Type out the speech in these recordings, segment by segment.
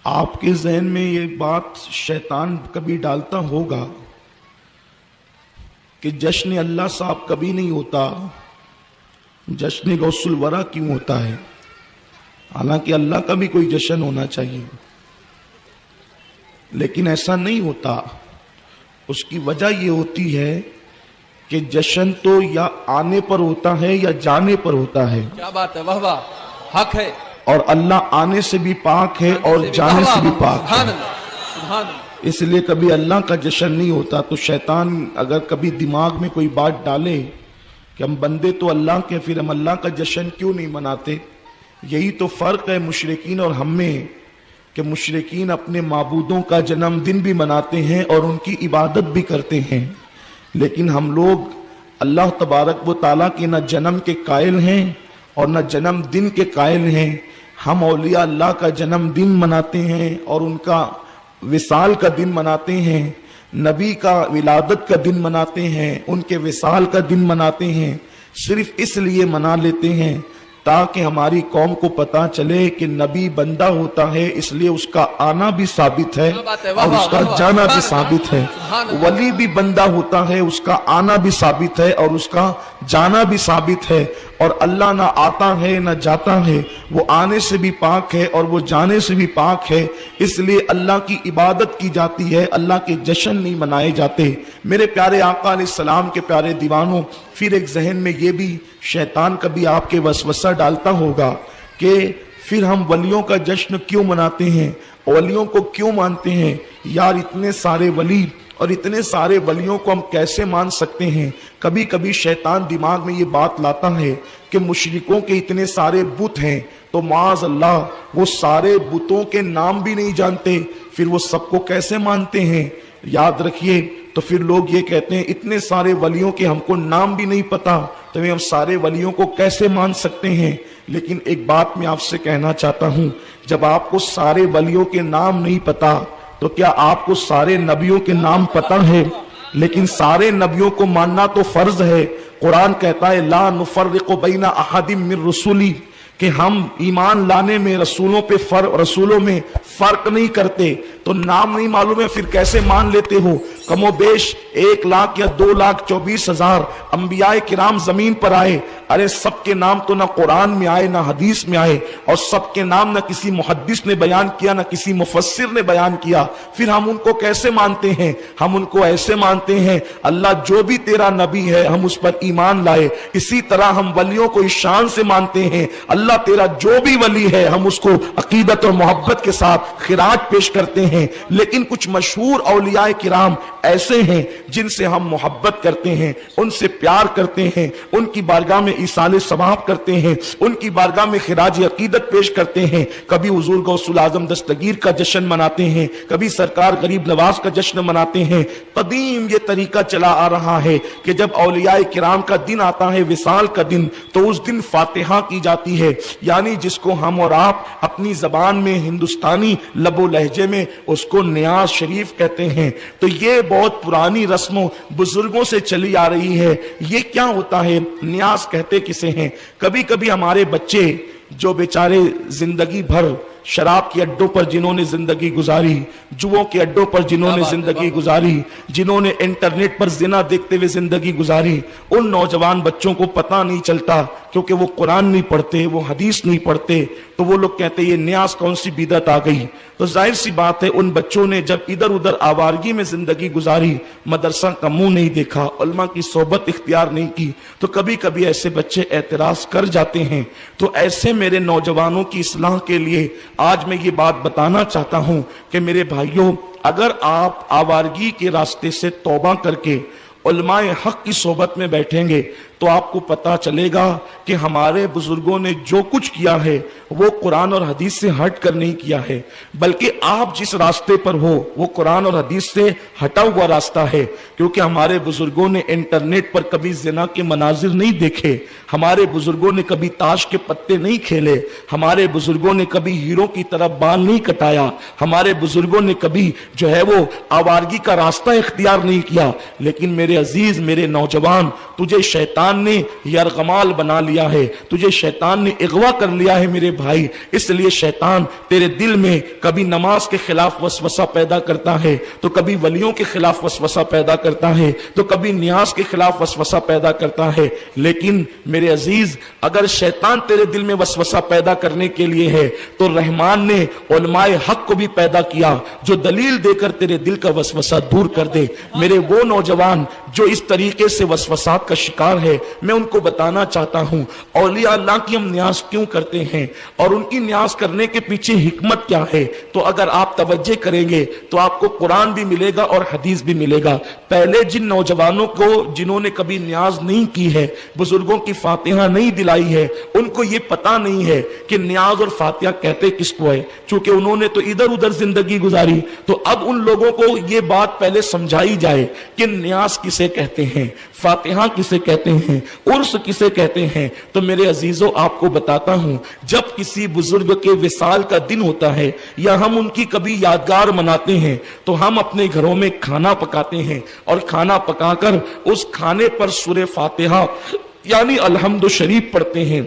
آپ کے ذہن میں یہ بات شیطان کبھی ڈالتا ہوگا کہ جشن اللہ صاحب کبھی نہیں ہوتا، جشن غوث الورا کیوں ہوتا ہے؟ حالانکہ اللہ کا بھی کوئی جشن ہونا چاہیے، لیکن ایسا نہیں ہوتا۔ اس کی وجہ یہ ہوتی ہے کہ جشن تو یا آنے پر ہوتا ہے یا جانے پر ہوتا ہے۔ کیا بات ہے، واہ واہ، حق ہے۔ اور اللہ آنے سے بھی پاک ہے اور جانے سے بھی پاک ہے۔ سبحان اللہ، سبحان اللہ۔ اس لیے کبھی اللہ کا جشن نہیں ہوتا۔ تو شیطان اگر کبھی دماغ میں کوئی بات ڈالے کہ ہم بندے تو اللہ کے، پھر ہم اللہ کا جشن کیوں نہیں مناتے؟ یہی تو فرق ہے مشرکین اور ہم میں، کہ مشرکین اپنے معبودوں کا جنم دن بھی مناتے ہیں اور ان کی عبادت بھی کرتے ہیں، لیکن ہم لوگ اللہ تبارک و تعالیٰ کے نہ جنم کے قائل ہیں اور نہ جنم دن کے قائل ہیں۔ ہم اولیاء اللہ کا جنم دن مناتے ہیں اور ان کا وصال کا دن مناتے ہیں، نبی کا ولادت کا دن مناتے ہیں، ان کے وصال کا دن مناتے ہیں، صرف اس لیے منا لیتے ہیں تاکہ ہماری قوم کو پتا چلے کہ نبی بندہ ہوتا ہے، اس لیے اس کا آنا بھی ثابت ہے اور اس کا جانا بھی ثابت ہے۔ ولی بھی بندہ ہوتا ہے، اس کا آنا بھی ثابت ہے اور اس کا جانا بھی ثابت ہے، اور اللہ نہ آتا ہے نہ جاتا ہے، وہ آنے سے بھی پاک ہے اور وہ جانے سے بھی پاک ہے، اس لیے اللہ کی عبادت کی جاتی ہے، اللہ کے جشن نہیں منائے جاتے۔ میرے پیارے آقا علیہ السلام کے پیارے دیوانوں، پھر ایک ذہن میں یہ بھی شیطان کبھی آپ کے وسوسہ ڈالتا ہوگا کہ پھر ہم ولیوں کا جشن کیوں مناتے ہیں، ولیوں کو کیوں مانتے ہیں؟ یار اتنے سارے ولی اور اتنے سارے ولیوں کو ہم کیسے مان سکتے ہیں؟ کبھی کبھی شیطان دماغ میں یہ بات لاتا ہے کہ مشرکوں کے اتنے سارے بت ہیں، تو معاذ اللہ وہ سارے بتوں کے نام بھی نہیں جانتے، پھر وہ سب کو کیسے مانتے ہیں؟ یاد رکھیے، تو پھر لوگ یہ کہتے ہیں اتنے سارے ولیوں کے ہم کو نام بھی نہیں پتا، تو ہم سارے ولیوں کو کیسے مان سکتے ہیں؟ لیکن ایک بات میں آپ سے کہنا چاہتا ہوں، جب آپ کو سارے ولیوں کے نام نہیں پتا تو کیا آپ کو سارے نبیوں کے نام پتا ہے؟ لیکن سارے نبیوں کو ماننا تو فرض ہے۔ قرآن کہتا ہے لا نفرق بین احد من رسولی، کہ ہم ایمان لانے میں رسولوں میں فرق نہیں کرتے، تو نام نہیں معلوم ہے پھر کیسے مان لیتے ہو؟ کم و بیش 1,00,000 یا 2,24,000 انبیاء کرام زمین پر آئے، ارے سب کے نام تو نہ قرآن میں آئے نہ حدیث میں آئے، اور سب کے نام نہ کسی محدث نے بیان کیا نہ کسی مفسر نے بیان کیا، پھر ہم ان کو کیسے مانتے ہیں؟ ہم ان کو ایسے مانتے ہیں اللہ جو بھی تیرا نبی ہے ہم اس پر ایمان لائے، اسی طرح ہم ولیوں کو اس شان سے مانتے ہیں اللہ تیرا جو بھی ولی ہے ہم اس کو عقیدت اور محبت کے ساتھ خراج پیش کرتے ہیں۔ لیکن کچھ مشہور اولیاء کرام ایسے ہیں جن سے ہم محبت کرتے ہیں، ان سے پیار کرتے ہیں، ان کی بارگاہ میں ایصال ثواب کرتے ہیں، ان کی بارگاہ میں خراج عقیدت پیش کرتے ہیں، کبھی حضور غوث الاعظم دستگیر کا جشن مناتے ہیں، کبھی سرکار غریب نواز کا جشن مناتے ہیں۔ قدیم یہ طریقہ چلا آ رہا ہے کہ جب اولیاء کرام کا دن آتا ہے، وصال کا دن، تو اس دن فاتحہ کی جاتی ہے، یعنی جس کو ہم اور آپ اپنی زبان میں ہندوستانی لب و لہجے میں اس کو نیاز شریف کہتے ہیں۔ تو یہ بہت پرانی رسموں بزرگوں سے چلی آ رہی ہے۔ یہ کیا ہوتا ہے؟ نیاز کہتے کسے ہیں؟ کبھی کبھی ہمارے بچے جو بیچارے زندگی بھر شراب کے اڈوں پر جنہوں نے زندگی گزاری، جوؤں کے اڈوں پر جنہوں نے زندگی گزاری، جنہوں نے انٹرنیٹ پر زنا دیکھتے ہوئے زندگی گزاری، ان نوجوان بچوں کو پتہ نہیں چلتا کیونکہ وہ قرآن نہیں پڑھتے، وہ حدیث نہیں پڑھتے، تو وہ لوگ کہتے یہ نیاز کون سی بدعت آ گئی۔ تو ظاہر سی بات ہے ان بچوں نے جب ادھر ادھر آوارگی میں زندگی گزاری، مدرسہ کا منہ نہیں دیکھا، علماء کی صحبت اختیار نہیں کی، تو کبھی کبھی ایسے بچے اعتراض کر جاتے ہیں۔ تو ایسے میرے نوجوانوں کی اصلاح کے لیے آج میں یہ بات بتانا چاہتا ہوں کہ میرے بھائیوں، اگر آپ آوارگی کے راستے سے توبہ کر کے علماء حق کی صحبت میں بیٹھیں گے تو آپ کو پتا چلے گا کہ ہمارے بزرگوں نے جو کچھ کیا ہے وہ قرآن اور حدیث سے ہٹ کر نہیں کیا ہے، بلکہ آپ جس راستے پر ہو وہ قرآن اور حدیث سے ہٹا ہوا راستہ ہے، کیونکہ ہمارے بزرگوں نے انٹرنیٹ پر کبھی زنا کے مناظر نہیں دیکھے، ہمارے بزرگوں نے کبھی تاش کے پتے نہیں کھیلے، ہمارے بزرگوں نے کبھی ہیروں کی طرف بال نہیں کٹایا، ہمارے بزرگوں نے کبھی جو ہے وہ آوارگی کا راستہ اختیار نہیں کیا۔ لیکن میرے عزیز، میرے نوجوان، تجھے شیطان शैतान ने यरगमाल बना लिया है, तुझे शैतान ने अगवा कर लिया है मेरे भाई। इसलिए शैतान तेरे दिल में कभी नमाज के खिलाफ वसवसा पैदा करता है, तो कभी वलियों के खिलाफ वसवसा पैदा करता है, तो कभी न्यास के खिलाफ वसवसा पैदा करता है। लेकिन मेरे अजीज, अगर शैतान तेरे दिल में वसवसा पैदा करने के लिए है तो रहमान ने उलमाए हक को भी पैदा किया जो दलील देकर तेरे दिल का वसवसा दूर कर दे। मेरे वो नौजवान जो इस तरीके से वसवसात का शिकार है, मैं उनको बताना चाहता हूं औलिया अल्लाह की हम न्यास क्यों करते हैं और उनकी न्यास करने के पीछे हिकमत क्या है। तो अगर आप तवज्जो करेंगे तो आपको कुरान भी मिलेगा और हदीस भी मिलेगा। पहले जिन नौजवानों को जिन्होंने कभी न्याज नहीं की है, बुजुर्गों की फातिहा नहीं दिलाई है, उनको ये पता नहीं है कि न्याज और फातिहा कहते किसको है, क्योंकि उन्होंने तो इधर उधर जिंदगी गुजारी। तो अब उन लोगों को ये बात पहले समझाई जाए कि न्याज किसे कहते हैं, फातिहा किसे कहते हैं, उर्स किसे कहते हैं। तो मेरे अजीजों, आपको बताता हूं, जब किसी बुजुर्ग के विसाल का दिन होता है या हम उनकी कभी यादगार मनाते हैं तो हम अपने घरों में खाना पकाते हैं और खाना पकाकर उस खाने पर सूरे फातिहा यानी अलहम्दु शरीफ पढ़ते हैं,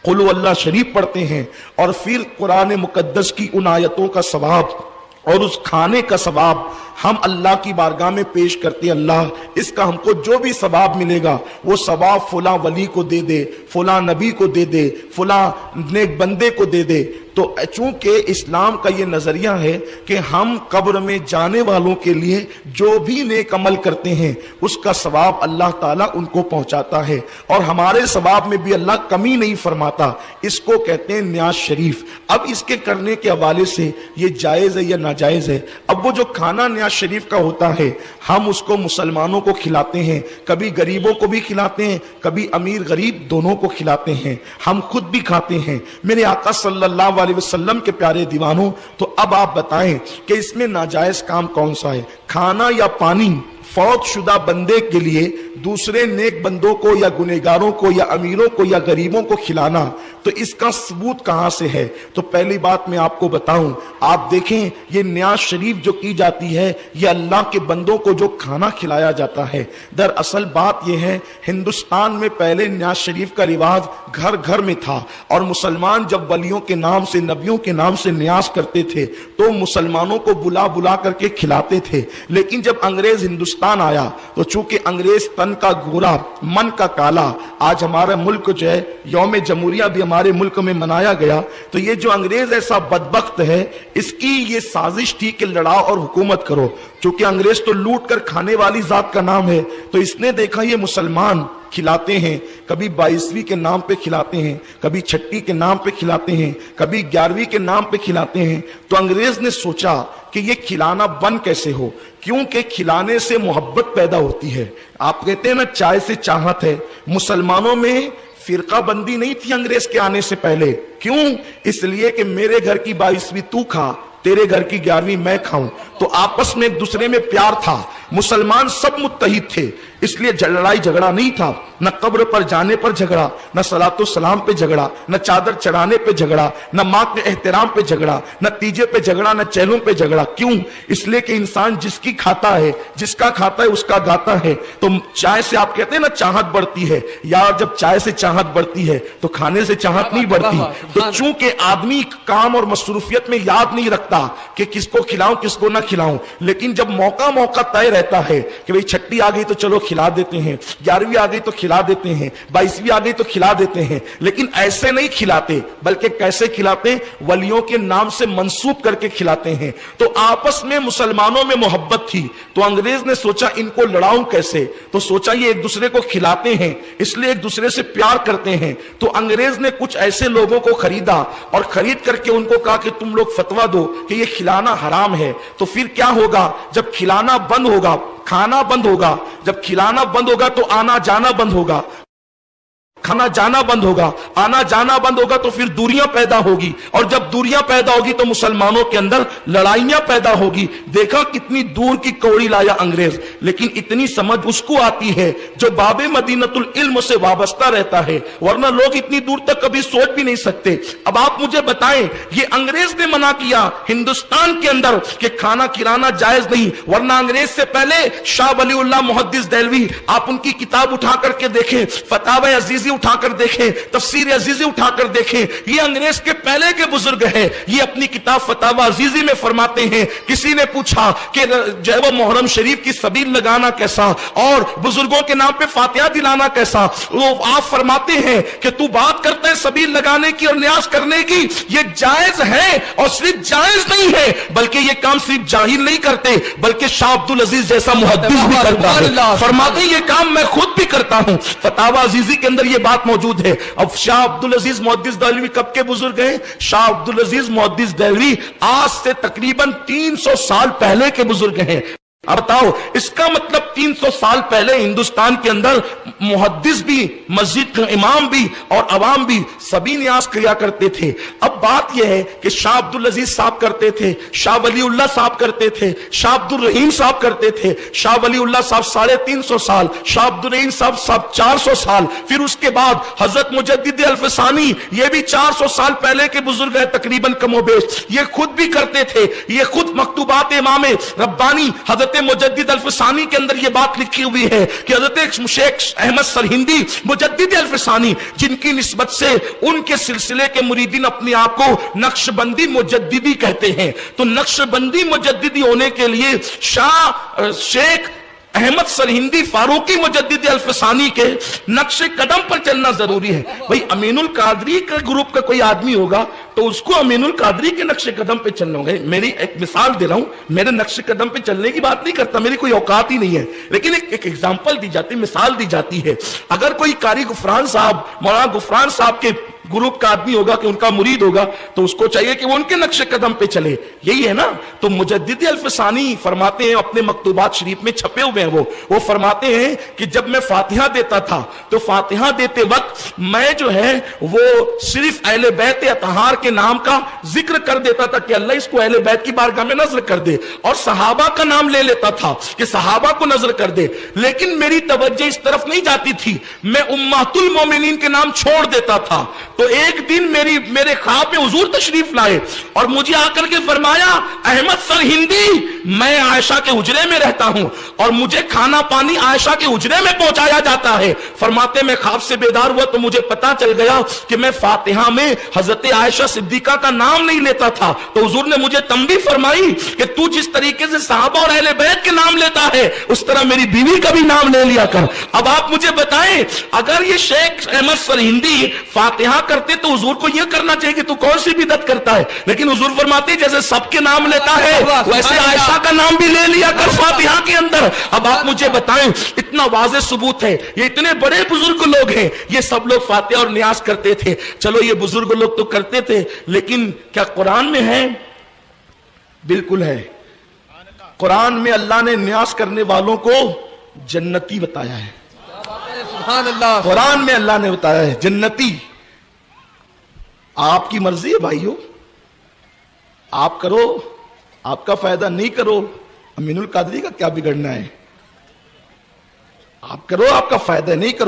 कुल अल्लाह शरीफ पढ़ते हैं और फिर कुरान मुकद्दस की उन आयतों का सवाब और उस खाने का सवाब हम अल्लाह की बारगाह में पेश करते हैं। अल्लाह, इसका हमको जो भी सवाब मिलेगा वो सवाब फुला वली को दे दे, फुला नबी को दे दे, फुला नेक बंदे को दे दे। तो चूंकि इस्लाम का ये नजरिया है कि हम कब्र में जाने वालों के लिए जो भी नेक अमल करते हैं उसका सवाब अल्लाह ताला उनको पहुंचाता है और हमारे सवाब में भी अल्लाह कमी नहीं फरमाता। इसको कहते हैं न्याज शरीफ। अब इसके करने के हवाले से ये जायज है या नाजायज है। अब वो जो खाना न्याज शरीफ का होता है हम उसको मुसलमानों को खिलाते हैं, कभी गरीबों को भी खिलाते हैं, कभी अमीर गरीब दोनों को खिलाते हैं, हम खुद भी खाते हैं। मेरे आका सल्लल्लाहु अलैहि वसल्लम के प्यारे दीवानों, तो अब आप बताएं कि इसमें नाजायज काम कौन सा है, खाना या पानी फौत शुदा बंदे के लिए दूसरे नेक बंदों को या गुनेगारों को या अमीरों को या गरीबों को खिलाना, तो इसका सबूत कहां से है। तो पहली बात मैं आपको बताऊं, आप देखें ये न्याज शरीफ जो की जाती है ये अल्लाह के बंदों को जो खाना खिलाया जाता है। दरअसल बात यह है, हिंदुस्तान में पहले न्याज शरीफ का रिवाज घर घर में था और मुसलमान जब वलियों के नाम से, नबियों के नाम से न्याज करते थे तो मुसलमानों को बुला बुला करके खिलाते थे। लेकिन जब अंग्रेज हिंदुस्तान आया तो चूंकि अंग्रेज तन का गोरा मन का काला, आज हमारा मुल्क जो है यौम जमहूरिया भी हमारे मुल्क में मनाया गया, तो ये जो अंग्रेज ऐसा बदबख्त है इसकी ये साजिश थी कि लड़ाओ और हुकूमत करो। क्योंकि अंग्रेज तो लूट कर खाने वाली जात का नाम है, तो इसने देखा ये मुसलमान खिलाते हैं, कभी 22वीं के नाम पे खिलाते हैं, कभी छठी के नाम पे खिलाते हैं, कभी 11वीं के नाम पे खिलाते हैं। तो अंग्रेज ने सोचा कि ये खिलाना बंद कैसे हो, क्योंकि खिलाने से मोहब्बत पैदा होती है। आप कहते हैं ना चाय से चाहत है, मुसलमानों में फिरका बंदी नहीं थी अंग्रेज के आने से पहले। क्यों? इसलिए कि मेरे घर की 22वीं तू खा, तेरे घर की 11वीं मैं खाऊं। तो आपस में एक दूसरे में प्यार था, मुसलमान सब मुत्तहिद थे, इसलिए लड़ाई झगड़ा नहीं था। न कब्र पर जाने पर झगड़ा, न सलातो सलाम पे झगड़ा, न चादर चढ़ाने पे झगड़ा, न माँ के एहतराम पे झगड़ा, न तीजे पे झगड़ा, न चैलों पे झगड़ा। क्यों? इसलिए कि इंसान जिसकी खाता है, जिसका खाता है उसका गाता है। तो चाय से आप कहते हैं ना चाहत बढ़ती है, यार जब चाय से चाहत बढ़ती है तो खाने से चाहत नहीं बढ़ती। तो चूंकि आदमी काम और मसरूफियत में याद नहीं रखता कि किसको खिलाऊं किसको ना खिलाऊं, लेकिन जब मौका मौका तय रहता है कि भाई छठी आ गई तो चलो खिला देते हैं, 11वीं आ गई तो खिला देते हैं, 22वीं आ गई तो खिला देते हैं। लेकिन ऐसे नहीं खिलाते, बल्कि कैसे खिलाते? वलियों के नाम से मंसूब करके खिलाते हैं। तो आपस में मुसलमानों में मोहब्बत थी, तो अंग्रेज ने सोचा इनको लड़ाऊं कैसे, तो सोचा ये एक दूसरे को खिलाते हैं इसलिए एक दूसरे से प्यार करते हैं। तो अंग्रेज ने कुछ ऐसे लोगों को खरीदा और खरीद करके उनको कहा कि तुम लोग फतवा दो कि ये खिलाना हराम है। तो फिर क्या होगा? जब खिलाना बंद होगा खाना बंद होगा, जब खिलाना बंद होगा तो आना जाना बंद होगा। खाना जाना बंद होगा, आना जाना बंद होगा तो फिर दूरियां पैदा होगी, और जब दूरियां पैदा होगी तो मुसलमानों के अंदर लड़ाइयां पैदा होगी। देखा कितनी दूर की कौड़ी लाया अंग्रेज, लेकिन इतनी समझ उसको आती है जो बाबे मदीनतुल इल्म से वाबस्ता रहता है, वरना लोग इतनी दूर तक कभी सोच भी नहीं सकते। अब आप मुझे बताएं, ये अंग्रेज ने मना किया हिंदुस्तान के अंदर कि खाना खिलाना जायज नहीं, वरना अंग्रेज से पहले शाह वलीउल्लाह मुहद्दिस देहलवी, आप उनकी किताब उठा करके देखें, फतावा अजीजी उठाकर देखें, तफसीर अजीजी उठाकर देखें, ये अंग्रेज के पहले के बुजुर्ग हैं। ये अपनी किताब फतावा अजीजी में फरमाते हैं, किसी ने पूछा कि जो वो मुहर्रम शरीफ की सबील लगाना कैसा और बुजुर्गों के नाम पे फातिहा दिलाना कैसा, वो आप फरमाते हैं कि तू बात करते हैं सबील लगाने की और न्यास करने की, ये जायज है, और सिर्फ जायज नहीं है बल्कि ये काम सिर्फ जाहिल नहीं करते बल्कि शाह अब्दुल अजीज जैसा मुहद्दिस भी करता है। फरमाते हैं ये काम मैं खुद भी करता हूं, फतावा अजीजी के अंदर ये बात मौजूद है। अब शाह अब्दुल अजीज मुहद्दिस देहलवी कब के बुजुर्ग हैं? शाह अब्दुल अजीज मुहद्दिस देहलवी आज से तकरीबन 300 साल पहले के बुजुर्ग हैं। अब बताओ, इसका मतलब 300 साल पहले हिंदुस्तान के अंदर मुहद्दिस भी, मस्जिद के इमाम भी और अवाम भी सभी न्यास किया करते थे। अब बात यह है कि शाह अब्दुल अजीज साहब करते थे, शाह वलीउल्लाह साहब करते थे, शाह अब्दुल रहीम साहब करते थे, शाह वलीउल्लाह साहब 350 साल, शाह अब्दुल रहीम साहब 400 साल, फिर उसके बाद हजरत मुजद्दिद अल्फसानी, ये भी 400 साल पहले के बुजुर्ग हैं तकरीबन कमोबेश, ये खुद भी करते थे। ये खुद मकतूबात इमाम रब्बानी हजरत मुजद्दिद अल्फसानी के अंदर यह बात लिखी हुई है कि हजरत शेख अहमद सरहिंदी मुजद्दिद अल्फसानी, जिनकी निस्बत से उनके सिलसिले के मुरीदीन अपने आप को नक्शबंदी मुजद्दिदी कहते हैं, तो नक्शबंदी मुजद्दिदी होने के लिए शाह शेख अहमद सरहिंदी फारूकी मुजद्दिद अल्फसानी के नक्शे कदम पर चलना जरूरी है। भाई अमीनुल कादरी का ग्रुप का कोई आदमी होगा तो उसको अमीनुल कादरी के नक्शे कदम पे चलना होगा। मेरी एक मिसाल दे रहा हूं, मेरे नक्शे कदम पे चलने की बात नहीं करता, मेरी कोई औकात ही नहीं है, लेकिन एक एग्जांपल दी जाती, मिसाल दी जाती है। अगर कोई कारी गुफरान साहब, मौलाना गुफरान साहब के ग्रुप का आदमी होगा कि उनका मुरीद होगा तो उसको चाहिए कि वो उनके नक्शे कदम पे चले, यही है ना। तो मुजद्दिद अल्फसानी फरमाते हैं, अपने मकतूबात शरीफ में छपे हुए हैं, वो फरमाते हैं कि जब मैं फातिहा देता था तो फातिहा देते वक्त मैं जो है वो सिर्फ अहले बैत अतहार के नाम का जिक्र कर देता था कि अल्लाह इसको अहले बैत की बारगाह में नजर कर दे, और सहाबा का नाम ले लेता था कि सहाबा को नजर कर दे, लेकिन मेरी तवज्जो इस तरफ नहीं जाती थी, मैं उम्मतुल मोमिनीन के नाम छोड़ देता था। तो एक दिन मेरे ख्वाब में हुजूर तशरीफ लाए और मुझे आकर के फरमाया, अहमद सरहिंदी, मैं आयशा के हुजरे में रहता हूं और मुझे खाना पानी आयशा के हुजरे में पहुंचाया जाता है। फरमाते मैं ख्वाब से बेदार हुआ तो मुझे पता चल गया कि मैं फातिहा में हजरत आयशा सिद्दीका का नाम नहीं लेता था। तो हुजूर ने मुझे तंबीह फरमाई कि तू जिस तरीके से सहाबा और अहले बैत के नाम लेता है उस तरह मेरी बीवी का भी नाम ले लिया कर। अब आप मुझे बताएं, अगर ये शेख अहमद सरहिंदी फातिहा करते तो हुजूर को यह करना चाहिए कि तू कौन सी बिदअत करता है, लेकिन हुजूर फरमाते जैसे सबके नाम लेता है वैसे आयशा का नाम भी ले लिया कर फातिहा के अंदर। अब आप मुझे बताएं, इतना वाज़ेह सबूत है, ये इतने बड़े बुजुर्ग लोग हैं, ये सब लोग फातिहा और न्यास करते थे। चलो ये बुजुर्ग लोग तो करते थे, लेकिन क्या कुरान में है? बिल्कुल है। कुरान में अल्लाह ने न्यास करने वालों को जन्नती बताया है। कुरान में अल्लाह ने बताया है जन्नती। आपकी मर्जी है भाइयों, आप करो, आपका फायदा नहीं करो, अमीनुल कादरी का क्या बिगड़ना है? आप करो, आपका फायदा नहीं करो।